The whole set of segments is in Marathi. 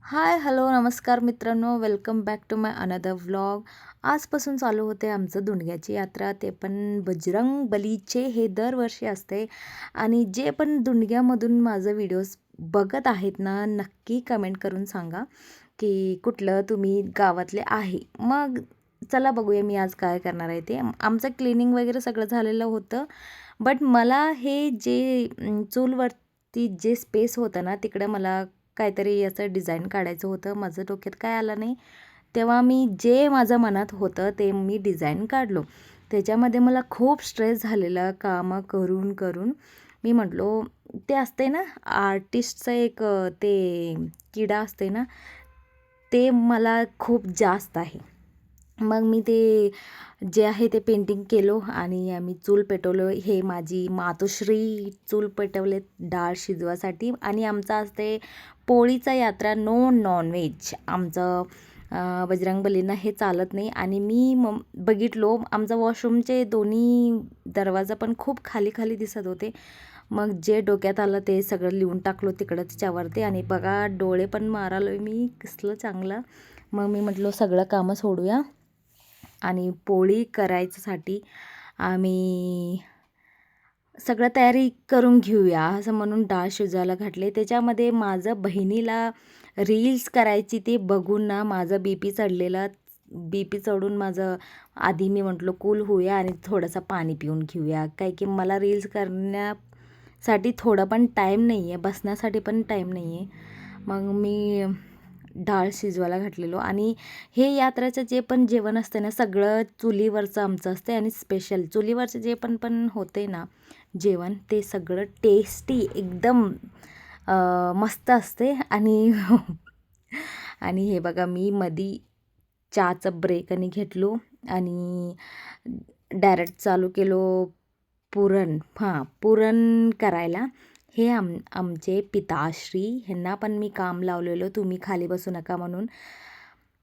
हाय, हॅलो, नमस्कार मित्रांनो. Welcome back to my another vlog. आजपासून चालू होते आमचं दुंडग्याची यात्रा, ते पण बजरंग बलीचे. हे दरवर्षी असते आणि जे पण दुंडग्यामधून माझं व्हिडिओज बघत आहेत ना, नक्की कमेंट करून सांगा की कुठलं तुम्ही गावातले आहे. मग चला बघूया मी आज काय करणार आहे ते. आमचं क्लिनिंग वगैरे सगळं झालेलं होतं, बट मला हे जे चूलवरती जे स्पेस होतं ना, तिकडं मला काहीतरी याचं डिझाईन काढायचं होतं. माझं डोक्यात काय आलं नाही. तेव्हा मी जे माझ्या मनात होतं ते मी डिझाईन काढलो. त्याच्यामध्ये मला खूप स्ट्रेस झालेला कामं करून करून. मी म्हटलो ते असते ना आर्टिस्टचं एक ते किडा असते ना, ते मला खूप जास्त आहे. मग मी ते जे आहे ते पेंटिंग केलो आणि आम्ही चूल पेटवलो. हे माझी मातोश्री चूल पेटवले डाळ शिजवासाठी. आणि आमचं असते पोळीचा यात्रा, नो नॉनव्हेज. आमचं बजरंगबलींना हे चालत नाही. आणि मी बघितलो आमचा वॉशरूमचे दोन्ही दरवाजा पण खूप खाली खाली दिसत होते. मग जे डोक्यात आलं ते सगळं लिहून टाकलो तिकडं त्याच्यावरती. आणि बघा डोळे पण मारालोय मी कसलं चांगलं. मग मी म्हटलो सगळं कामं सोडूया आणि पोळी करायच्यासाठी आम्ही सगळं तयारी करून घेऊया असं म्हणून डाळ शिजवायला घातले. त्याच्यामध्ये माझं बहिणीला रील्स करायची ते बघून ना माझं बीपी चढलेला. बीपी चढून माझं आधी मी म्हटलो कूल होऊया आणि थोडंसं पाणी पिऊन घेऊया. काय की मला रील्स करण्यासाठी थोडं पण टाईम नाही आहे, बसण्यासाठी पण टाईम नाही आहे. मग मी डाळ शिजवायला घातलेलो. आणि हे यात्रेचं जे पण जेवण असते ना सगळं चुलीवरचं आमचं असते. आणि स्पेशल चुलीवरचं जे पण पण होते ना जेवण ते सगळं टेस्टी एकदम मस्त असते. आणि आणि हे बघा मी मधी चहाचं ब्रेक आणि घेतलो आणि डायरेक्ट चालू केलो पुरण करायला. हे आमचे पिताश्री ह्यांना पण मी काम लावलेलं, तुम्ही खाली बसू नका म्हणून.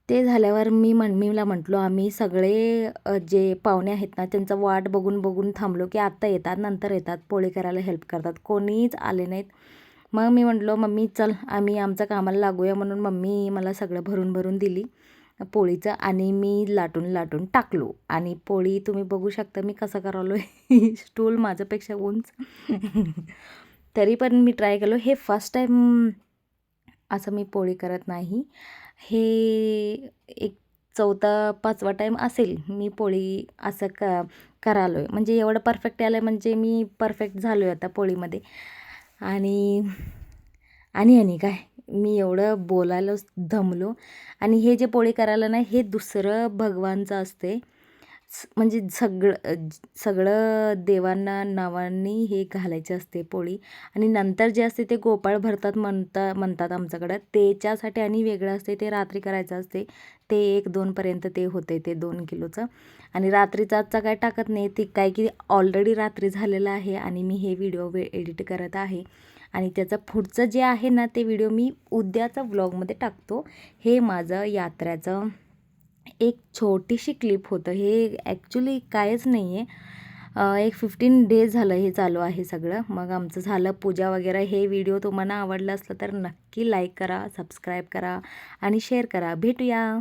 ते झाल्यावर मी मम्मीला म्हटलो आम्ही सगळे जे पाहुणे आहेत ना त्यांचं वाट बघून बघून थांबलो की आत्ता येतात, नंतर येतात, पोळी करायला हेल्प करतात. कोणीच आले नाहीत. मग मी म्हटलो मम्मी चल आम्ही आमच्या कामाला लागूया म्हणून मम्मी मला सगळं भरून भरून दिली पोळीचं. आणि मी लाटून लाटून टाकलो. आणि पोळी तुम्ही बघू शकता मी कसं करालो. स्टूल माझ्यापेक्षा उंच. तरी पण मी ट्राय केलो. हे फर्स्ट टाईम असं मी पोळी करत नाही. हे एक 4था-5वा टाईम असेल मी पोळी असं करालो आहे. म्हणजे एवढं परफेक्ट आलं आहे म्हणजे मी परफेक्ट झालो आहे आता पोळीमध्ये. आणि आणि काय मी एवढं बोलायलाच दमलो. आणि हे जे पोळी करायला नाही हे दुसरं भगवानचं असते. म्हणजे सगळं देवांना नावांनी हे घालायचे असते पोळी. आणि नंतर जे असते ते गोपाळ भरतात म्हणतात आमच्याकडं. त्याच्यासाठी आणि वेगळं असते, ते रात्री करायचं असते. ते 1-2 ते होते ते 2 किलोचं. आणि रात्रीचा आजचा काय टाकत नाही ते काय की ऑलरेडी रात्री झालेलं आहे. आणि मी हे व्हिडिओ एडिट करत आहे आणि त्याचं पुढचं जे आहे ना ते व्हिडिओ मी उद्याचा व्लॉगमध्ये टाकतो. हे माझं यात्रेचं एक छोटीशी क्लिप होतं. हे ॲक्च्युली कायच नाही आहे. एक 15 डेज झालं हे चालू आहे सगळं. मग आमचं झालं पूजा वगैरे. हे व्हिडिओ तुम्हाला आवडला असलं तर नक्की लाईक करा, सबस्क्राईब करा आणि शेअर करा. भेटूया.